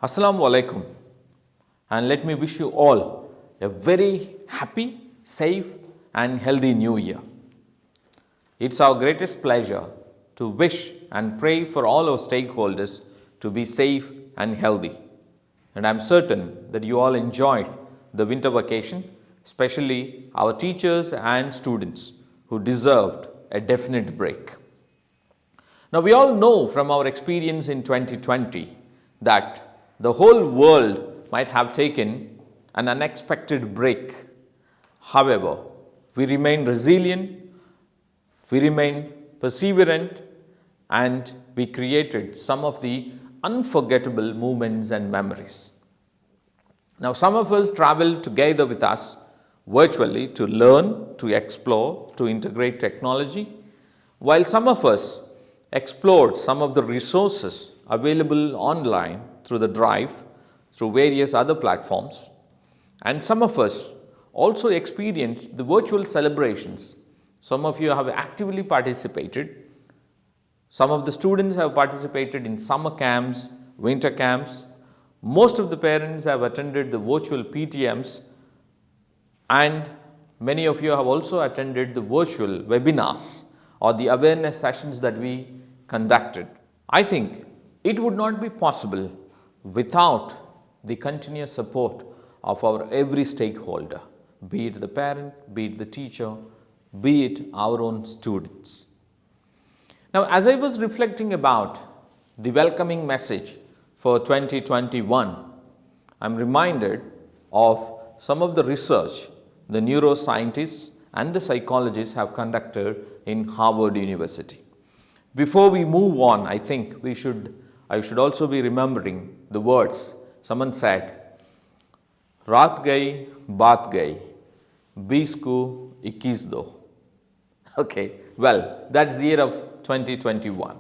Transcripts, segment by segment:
Assalamu alaikum, and let me wish you all a very happy, safe, and healthy new year. It's our greatest pleasure to wish and pray for all our stakeholders to be safe and healthy. And I'm certain that you all enjoyed the winter vacation, especially our teachers and students who deserved a definite break. Now, we all know from our experience in 2020 that the whole world might have taken an unexpected break. However, we remain resilient, we remain perseverant, and we created some of the unforgettable moments and memories. Now, some of us traveled together with us virtually to learn, to explore, to integrate technology, while some of us explored some of the resources available online through the Drive, through various other platforms, and some of us also experienced the virtual celebrations. Some of you have actively participated. Some of the students have participated in summer camps, winter camps. Most of the parents have attended the virtual PTMs, and many of you have also attended the virtual webinars or the awareness sessions that we conducted. I think it would not be possible without the continuous support of our every stakeholder, be it the parent, be it the teacher, be it our own students. Now, as I was reflecting about the welcoming message for 2021, I'm reminded of some of the research the neuroscientists and the psychologists have conducted in Harvard University. Before we move on, I think I should also be remembering the words someone said, Raat gai, baat gai, 20 ko 21 do. Okay, well, that's the year of 2021.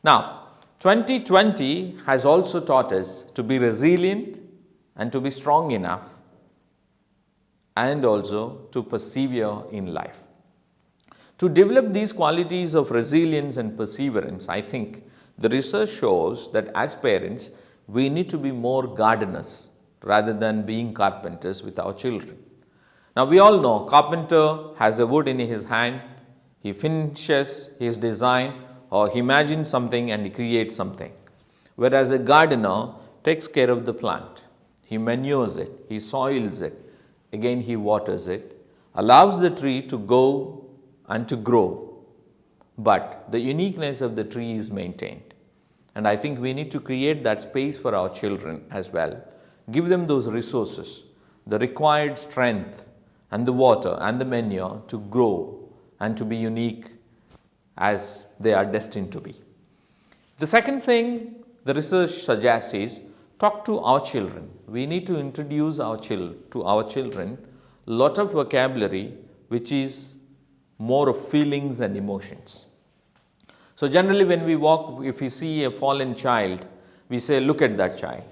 Now, 2020 has also taught us to be resilient and to be strong enough and also to persevere in life. To develop these qualities of resilience and perseverance, I think the research shows that as parents, we need to be more gardeners rather than being carpenters with our children. Now, we all know carpenter has a wood in his hand, he finishes his design or he imagines something and he creates something. Whereas a gardener takes care of the plant, he manures it, he soils it, again he waters it, allows the tree to go and to grow, but the uniqueness of the tree is maintained. And I think we need to create that space for our children as well. Give them those resources, the required strength and the water and the manure to grow and to be unique as they are destined to be. The second thing the research suggests is talk to our children. We need to introduce to our children a lot of vocabulary which is more of feelings and emotions. So generally when we walk, if we see a fallen child, we say, look at that child.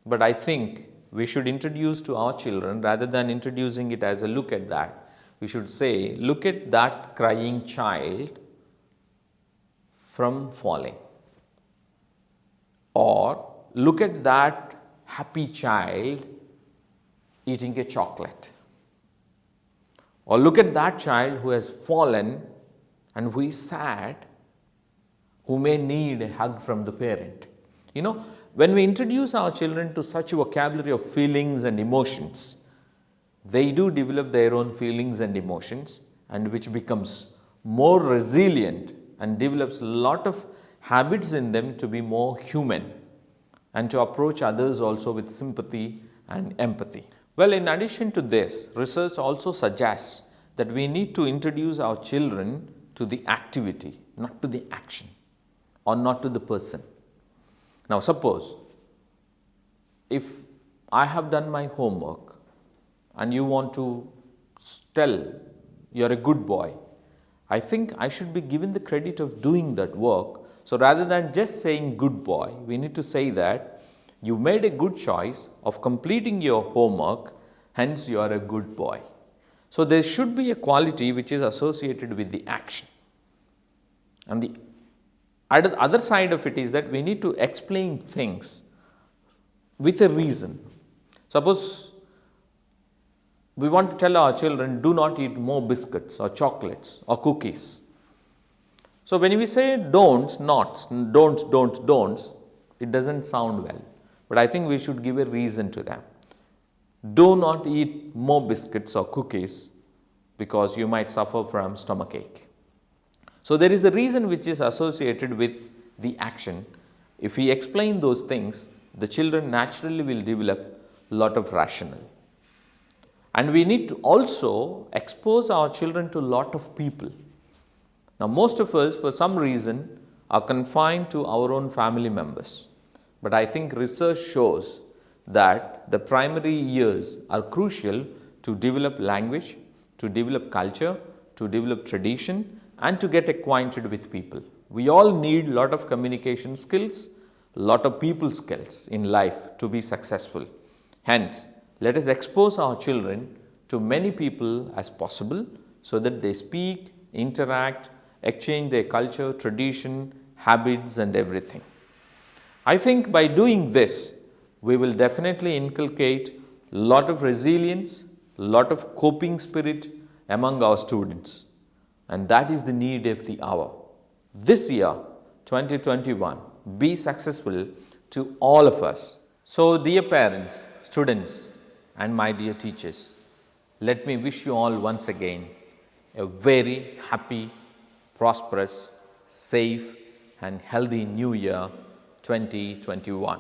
But I think we should introduce to our children, rather than introducing it as a look at that, we should say, look at that crying child from falling. Or look at that happy child eating a chocolate. Or look at that child who has fallen and who is sad, who may need a hug from the parent. You know, when we introduce our children to such a vocabulary of feelings and emotions, they do develop their own feelings and emotions, and which becomes more resilient and develops a lot of habits in them to be more human and to approach others also with sympathy and empathy. Well, in addition to this, research also suggests that we need to introduce our children to the activity, not to the action, or not to the person. Now, suppose if I have done my homework and you want to tell you're a good boy, I think I should be given the credit of doing that work. So rather than just saying good boy, we need to say that you made a good choice of completing your homework, hence you are a good boy. So there should be a quality which is associated with the action. And the Other side of it is that we need to explain things with a reason. Suppose we want to tell our children, do not eat more biscuits or chocolates or cookies. So when we say don'ts, don'ts, it doesn't sound well. But I think we should give a reason to them. Do not eat more biscuits or cookies because you might suffer from stomachache. So there is a reason which is associated with the action. If we explain those things, the children naturally will develop a lot of rationale. And we need to also expose our children to a lot of people. Now, most of us, for some reason, are confined to our own family members. But I think research shows that the primary years are crucial to develop language, to develop culture, to develop tradition, and to get acquainted with people. We all need a lot of communication skills, a lot of people skills in life to be successful. Hence, let us expose our children to many people as possible so that they speak, interact, exchange their culture, tradition, habits and everything. I think by doing this, we will definitely inculcate a lot of resilience, a lot of coping spirit among our students. And that is the need of the hour. This year, 2021, be successful to all of us. So, dear parents, students, and my dear teachers, let me wish you all once again a very happy, prosperous, safe, and healthy New Year 2021.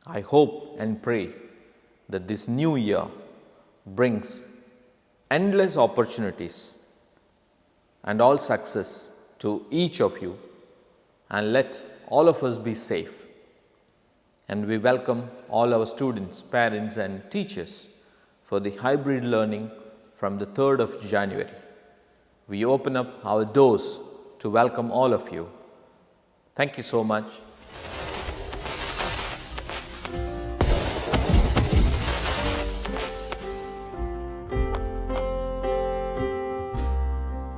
I hope and pray that this new year brings endless opportunities and all success to each of you, and let all of us be safe. And we welcome all our students, parents and teachers for the hybrid learning from the 3rd of January. We open up our doors to welcome all of you. Thank you so much.